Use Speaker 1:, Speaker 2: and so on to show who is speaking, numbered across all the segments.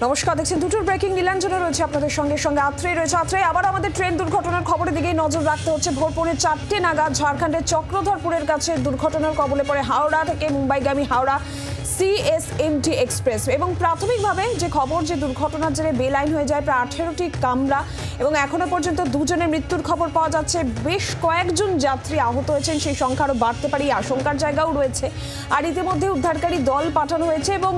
Speaker 1: নমস্কার, দেখছেন দুটোর ব্রেকিং। নীলাঞ্জনা রয়েছে আপনাদের সঙ্গে আত্রেই রয়েছে। আত্রেই, আবার আমাদের ট্রেন দুর্ঘটনার খবরের দিকেই নজর রাখতে হচ্ছে। ভোর পৌনে 4টে নাগাদ ঝাড়খণ্ডের চক্রধরপুরের কাছে দুর্ঘটনার কবলে পড়ে হাওড়া থেকে মুম্বাইগামী হাওড়া CSMT এক্সপ্রেস। এবং প্রাথমিকভাবে যে খবর, যে দুর্ঘটনার জেরে বেলাইন হয়ে যায় প্রায় 18টি কামরা এবং এখনো পর্যন্ত দুজনের মৃত্যুর খবর পাওয়া যাচ্ছে। বেশ কয়েকজন যাত্রী আহত হয়েছেন, সেই সংখ্যা আরও বাড়তে পারে আশঙ্কার জায়গাও রয়েছে। আর ইতিমধ্যে উদ্ধারকারী দল পাঠানো হয়েছে এবং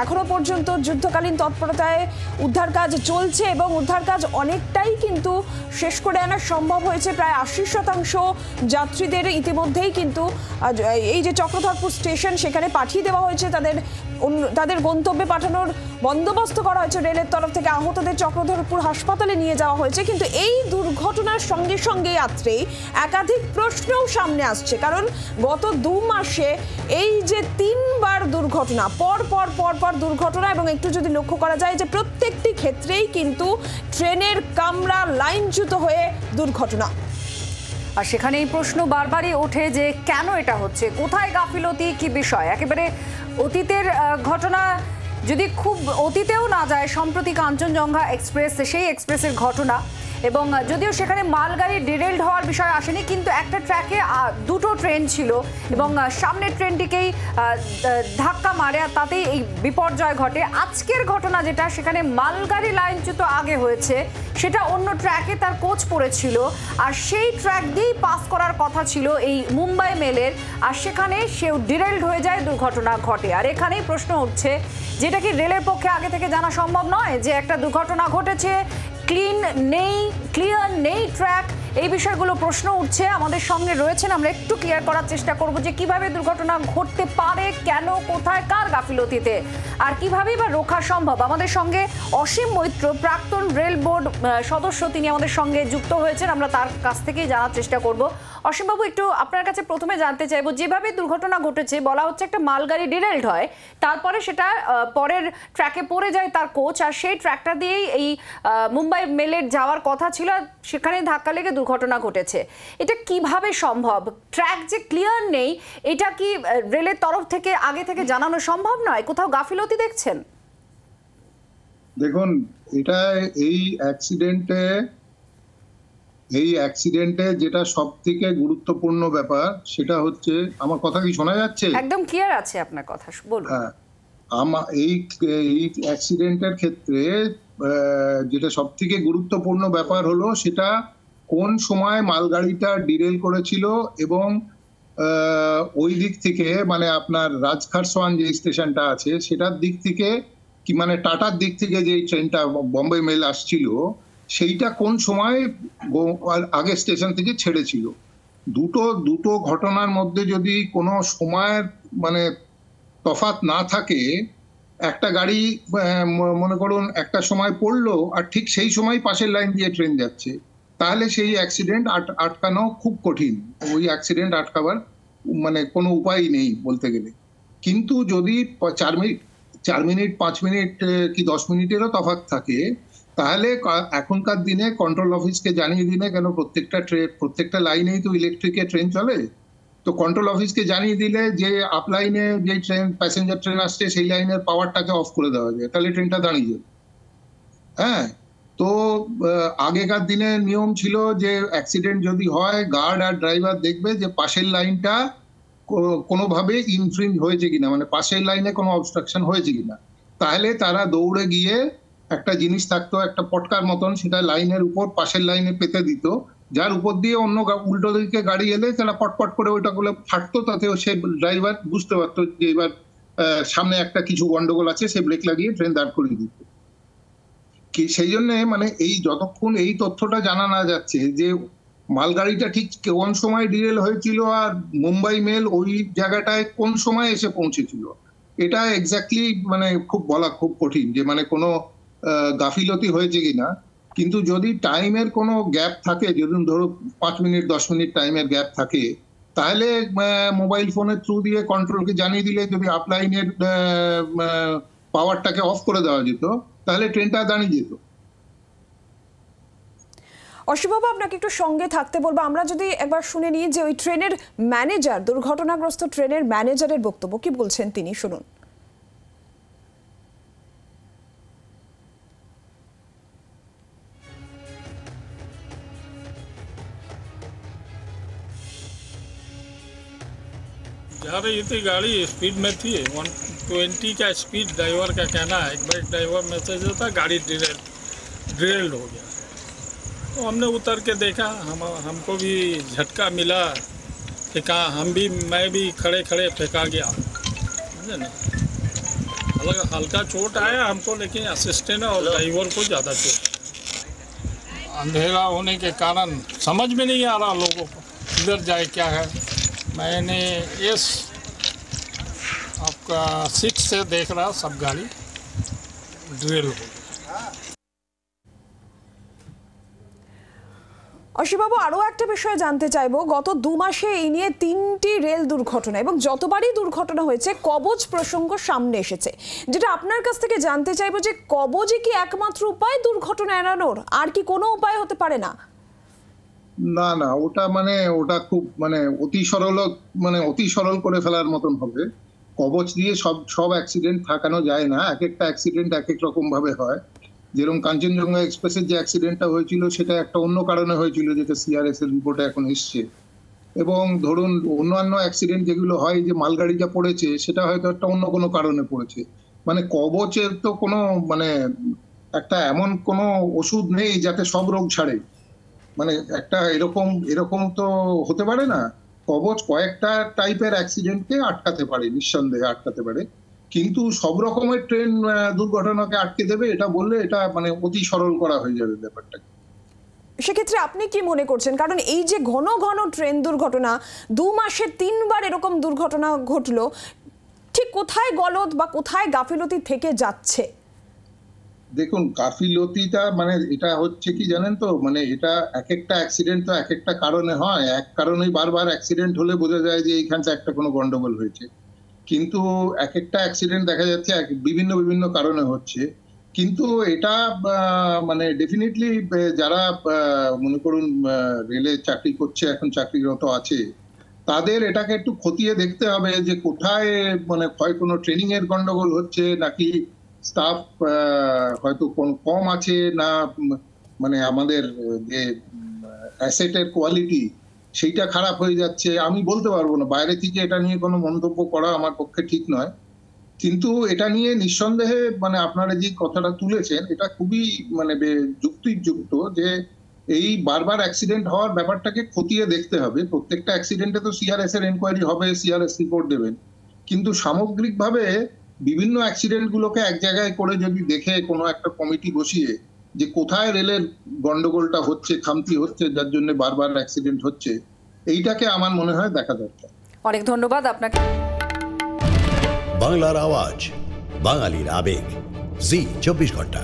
Speaker 1: এখনো পর্যন্ত যুদ্ধকালীন তৎপরতায় উদ্ধার কাজ চলছে এবং উদ্ধার কাজ অনেকটাই কিন্তু শেষ করে আনা সম্ভব হয়েছে। প্রায় 80% যাত্রীদের ইতিমধ্যেই কিন্তু এই যে চক্রধরপুর স্টেশন সেখানে পাঠিয়ে দেওয়া হয়েছে। তাদের গন্তব্যে পাঠানোর বন্দোবস্ত করা হয়েছে রেলের তরফ থেকে। আহতদের চক্রধরপুর হাসপাতালে নিয়ে যাওয়া হয়েছে। কিন্তু এই দুর্ঘটনার সঙ্গে সঙ্গে যাত্রী একাধিক প্রশ্নও সামনে আসছে, কারণ গত 2 মাসে এই যে 3বার দুর্ঘটনা, পর দুর্ঘটনা, এবং একটু যদি লক্ষ্য করা যায় যে প্রত্যেকটি ক্ষেত্রেই কিন্তু ট্রেনের কামরা লাইনচ্যুত হয়ে দুর্ঘটনা।
Speaker 2: আর সেখানে এই প্রশ্ন বারবারই ওঠে যে কেন এটা হচ্ছে, কোথায় গাফিলতি, কি বিষয়। একেবারে অতীতের ঘটনা যদি খুব অতীতেও না যায়, সম্প্রতি কাঞ্চনজঙ্ঘা এক্সপ্রেস, সেই এক্সপ্রেসের ঘটনা, এবং যদিও সেখানে মালগাড়ি ডিরেলড হওয়ার বিষয় আসেনি, কিন্তু একটা ট্র্যাকে 2টো ট্রেন ছিল এবং সামনের ট্রেনটিকেই ধাক্কা মারে আর তাতেই এই বিপর্যয় ঘটে। আজকের ঘটনা যেটা, সেখানে মালগাড়ি লাইনচ্যুত আগে হয়েছে, সেটা অন্য ট্র্যাকে তার কোচ পড়েছিল আর সেই ট্র্যাক দিয়েই পাস করার কথা ছিল এই মুম্বাই মেলের, আর সেখানে সেও ডিরেলড হয়ে যায়, দুর্ঘটনা ঘটে। আর এখানেই প্রশ্ন উঠছে, যেটা কি রেলের পক্ষে আগে থেকে জানা সম্ভব নয় যে একটা দুর্ঘটনা ঘটেছে, ক্লিয়ার নেই ট্র্যাক, এই বিষয়গুলো প্রশ্ন উঠছে। আমাদের সঙ্গে রয়েছেন, আমরা একটু ক্লিয়ার করার চেষ্টা করব যে কিভাবে দুর্ঘটনা ঘটতে পারে, কেন, কোথায়, কার গাফিলতিতে, আর কিভাবেই বা রোখা সম্ভব। আমাদের সঙ্গে অসীম মৈত্র, প্রাক্তন রেল বোর্ড সদস্য, তিনি আমাদের সঙ্গে যুক্ত হয়েছেন। আমরা তার কাছ থেকেই জানার চেষ্টা করব। অসীমবাবু, একটু আপনার কাছে প্রথমে জানতে চাইবো, যেভাবে দুর্ঘটনা ঘটেছে, বলা হচ্ছে একটা মালগাড়ি ডিরেলড হয়, তারপরে সেটা পরের ট্র্যাকে পড়ে যায় তার কোচ, আর সেই ট্র্যাকটা দিয়েই এই মুম্বাই মেলের যাওয়ার কথা ছিল, সেখানে ধাক্কা লেগে দুর্ঘটনা ঘটেছে। এটা কিভাবে সম্ভব? ট্র্যাক যে ক্লিয়ার নেই, এটা কি রেলের তরফ থেকে আগে থেকে জানানো সম্ভব নয়? কোথাও গাফিলতি দেখছেন?
Speaker 3: দেখুন, এটা এই অ্যাক্সিডেন্টে যেটা সবথেকে গুরুত্বপূর্ণ ব্যাপার, সেটা হচ্ছে, আমার কথা কি শোনা যাচ্ছে?
Speaker 2: একদম ক্লিয়ার আছে আপনার কথা, বলুন।
Speaker 3: হ্যাঁ, এই অ্যাক্সিডেন্টের ক্ষেত্রে যেটা সবথেকে গুরুত্বপূর্ণ ব্যাপার হলো, সেটা কোন সময় মালগাড়িটা ডিরেল করেছিল এবং ওই দিক থেকে, মানে আপনার রাজখারসোয়ান যে স্টেশনটা আছে সেটার দিক থেকে, কি মানে টাটার দিক থেকে যে ট্রেনটা বম্বে মেল আসছিল, সেইটা কোন সময় আগে স্টেশন থেকে ছেড়েছিল। দুটো ঘটনার মধ্যে যদি কোনো সময়ের মানে তফাৎ না থাকে, একটা গাড়ি মনে করুন একটা সময় পড়লো আর ঠিক সেই সময় পাশের লাইন দিয়ে ট্রেন যাচ্ছে, তাহলে সেই অ্যাক্সিডেন্ট আটকানো খুব কঠিন। ওই অ্যাক্সিডেন্ট আটকাবার মানে কোনো উপায় নেই বলতে গেলে। কিন্তু যদি 4 মিনিট 5 মিনিট কি 10 মিনিটেরও তফাৎ থাকে, তাহলে এখনকার দিনে কন্ট্রোল অফিসকে জানিয়ে দিলে, কেন প্রত্যেকটা লাইনেই তো ইলেকট্রিকের ট্রেন চলে, তো কন্ট্রোল অফিসকে জানিয়ে দিলে যে আপ লাইনে যে ট্রেন, প্যাসেঞ্জার ট্রেন আসছে, সেই লাইনের পাওয়ারটাকে অফ করে দেওয়া যায়, তাহলে ট্রেনটা দাঁড়িয়ে যাবে। হ্যাঁ, তো আগেকার দিনে নিয়ম ছিল যে অ্যাক্সিডেন্ট যদি হয়, গার্ড আর ড্রাইভার দেখবে যে পাশের লাইনটা কোনোভাবে ইনফ্রিঞ্জ হয়েছে কিনা, মানে পাশের লাইনে কোনো অবস্ট্রাকশন হয়েছে কিনা। তাহলে তারা দৌড়ে গিয়ে একটা জিনিস থাকতো, একটা পটকার মতন, সেটা লাইনের উপর পাশের লাইনে পেতে দিত, যার উপর দিয়ে অন্য উল্টো দিকে গাড়ি এলে তারা পটপট করে ওইটা গুলো ফাটতো, তাতেও সে ড্রাইভার বুঝতে পারতো যে এবার সামনে একটা কিছু গন্ডগোল আছে, সে ব্রেক লাগিয়ে ট্রেন দাঁড় করিয়ে দিত। সেই জন্য মানে এই যতক্ষণ এই তথ্যটা জানা না যাচ্ছে যে মালগাড়িটা ঠিক কোন সময় ডিরেল হয়েছিল আর মুম্বাই মেল ওই জায়গাটায় কোন সময় এসে পৌঁছেছিল, এটা এক্স্যাক্টলি মানে বলা খুব কঠিন যে মানে কোনো গাফিলতি হয়েছে কিনা। কিন্তু যদি টাইমের কোনো গ্যাপ থাকে, যদি ধরো 5 মিনিট 10 মিনিট টাইমের গ্যাপ থাকে, তাহলে মোবাইল ফোনের থ্রু দিয়ে কন্ট্রোলকে জানিয়ে দিলে, যদি আপলাইনের পাওয়ারটাকে অফ করে দেওয়া যেত, তাহলে ট্রেনটা দাঁড়িয়ে যেত।
Speaker 1: অসীমবাবু, আপনাকে একটু সঙ্গে থাকতে বলবো। আমরা যদি একবার শুনে নিই যে ওই ট্রেনের ম্যানেজার, দুর্ঘটনাগ্রস্ত ট্রেনের ম্যানেজারের বক্তব্য, কি বলছেন তিনি, শুনুন।
Speaker 4: जा रही थी गाड़ी, स्पीड में थी 120 का स्पीड, ड्राइवर का कहना है। एक बार ड्राइवर मैसेज देता गाड़ी ड्रिल्ड हो गया, तो हमने उतर के देखा, हमको भी झटका मिला, फेंका, मैं भी खड़े खड़े फेंका गया, समझे ना। हल्का चोट आया हमको, लेकिन असिस्टेंट और ड्राइवर को ज़्यादा चोट। अंधेरा होने के कारण समझ में नहीं आ रहा लोगों को किधर जाए क्या है। मैंने इस आपका सीट से देख रहा सब गाड़ी ड्रिल हो गई।
Speaker 1: অসীমবাবু, আরও একটা বিষয় জানতে চাইবো, গত 2 মাসে এই নিয়ে 3টি রেল দুর্ঘটনা এবং যতবারই দুর্ঘটনা হয়েছে কবচ প্রসঙ্গ সামনে এসেছে। যেটা আপনার কাছ থেকে জানতে চাইবো যে কবচই কি একমাত্র উপায় দুর্ঘটনা এড়ানোর, আর কি কোনো উপায় হতে পারে না?
Speaker 3: না না, ওটা খুব অতি সরল করে ফেলার মতন হবে। কবচ দিয়ে সব অ্যাক্সিডেন্ট ঠেকানো যায় না, এক একটা অ্যাক্সিডেন্ট এক এক রকম ভাবে হয়। যেরকম কাঞ্চনজঙ্ঘা এক্সপ্রেসের যে অ্যাক্সিডেন্টটা হয়েছিল সেটা একটা অন্য কারণে হয়েছিল, যেটা সিআরএস এর রিপোর্টে এখন এসছে। এবং ধরুন অন্যান্য অ্যাক্সিডেন্ট যেগুলো হয়, যে মালগাড়িটা পড়েছে, সেটা হয়তো একটা অন্য কোনো কারণে পড়েছে। কবচের তো কোনো একটা এমন কোনো ওষুধ নেই যাতে সব রোগ ছাড়ে। একটা এরকম তো হতে পারে না। কবচ কয়েকটা টাইপের অ্যাক্সিডেন্টকে আটকাতে পারে, নিঃসন্দেহে আটকাতে পারে, কিন্তু সব রকমের ট্রেন দুর্ঘটনাকে আটকে দেবে এটা বললে এটা অতি সরল করা হয়ে যাবে ব্যাপারটা।
Speaker 1: সেক্ষেত্রে আপনি কি মনে করছেন, কারণ এই যে ঘন ঘন ট্রেন দুর্ঘটনা, 2 মাসে 3 বার এরকম দুর্ঘটনা ঘটলো, ঠিক কোথায় গলদ বা কোথায় গাফিলতি থেকে যাচ্ছে?
Speaker 3: দেখুন, গাফিলতিটা এটা হচ্ছে কি জানেন তো, এটা এক একটা অ্যাক্সিডেন্ট তো এক একটা কারণে হয়। এক কারণেই বারবার অ্যাক্সিডেন্ট হলে বোঝা যায় যে এইখানটা একটা কোনো গন্ডগোল হয়েছে, কিন্তু এক একটা অ্যাক্সিডেন্ট দেখা যাচ্ছে বিভিন্ন কারণে হচ্ছে। কিন্তু এটা ডেফিনেটলি যারা মনে করুন রেলে চাকরি করছে, এখন চাকরিরত আছে, তাদের এটাকে একটু খতিয়ে দেখতে হবে যে কোথায় হয় কোনো ট্রেনিং এর গন্ডগোল হচ্ছে, নাকি স্টাফ হয়তো কম আছে, না আমাদের যে অ্যাসেটের কোয়ালিটি সেইটা খারাপ হয়ে যাচ্ছে। আমি বলতে পারবো না, বাইরে থেকে এটা নিয়ে কোনো মন্তব্য করা আমার পক্ষে ঠিক নয়। কিন্তু এটা নিয়ে নিঃসন্দেহে আপনারা যে কথাটা তুলেছেন এটা খুবই যুক্তিযুক্ত, যে এই বারবার অ্যাক্সিডেন্ট হওয়ার ব্যাপারটাকে খতিয়ে দেখতে হবে। প্রত্যেকটা অ্যাক্সিডেন্টে তো সিআরএস এর এনকোয়ারি হবে, সিআরএস রিপোর্ট দেবেন, কিন্তু সামগ্রিকভাবে বিভিন্ন অ্যাক্সিডেন্ট গুলোকে এক জায়গায় করে যদি দেখে কোনো একটা কমিটি বসিয়ে যে কোথায় রেলের গন্ডগোলটা হচ্ছে, খামতি হচ্ছে, যার জন্য বারবার অ্যাক্সিডেন্ট হচ্ছে, এইটাকে আমার মনে হয় দেখা দরকার।
Speaker 2: অনেক ধন্যবাদ আপনাকে।
Speaker 5: বাংলার আওয়াজ, বাঙালির আবেগ, জি 24 ঘন্টা।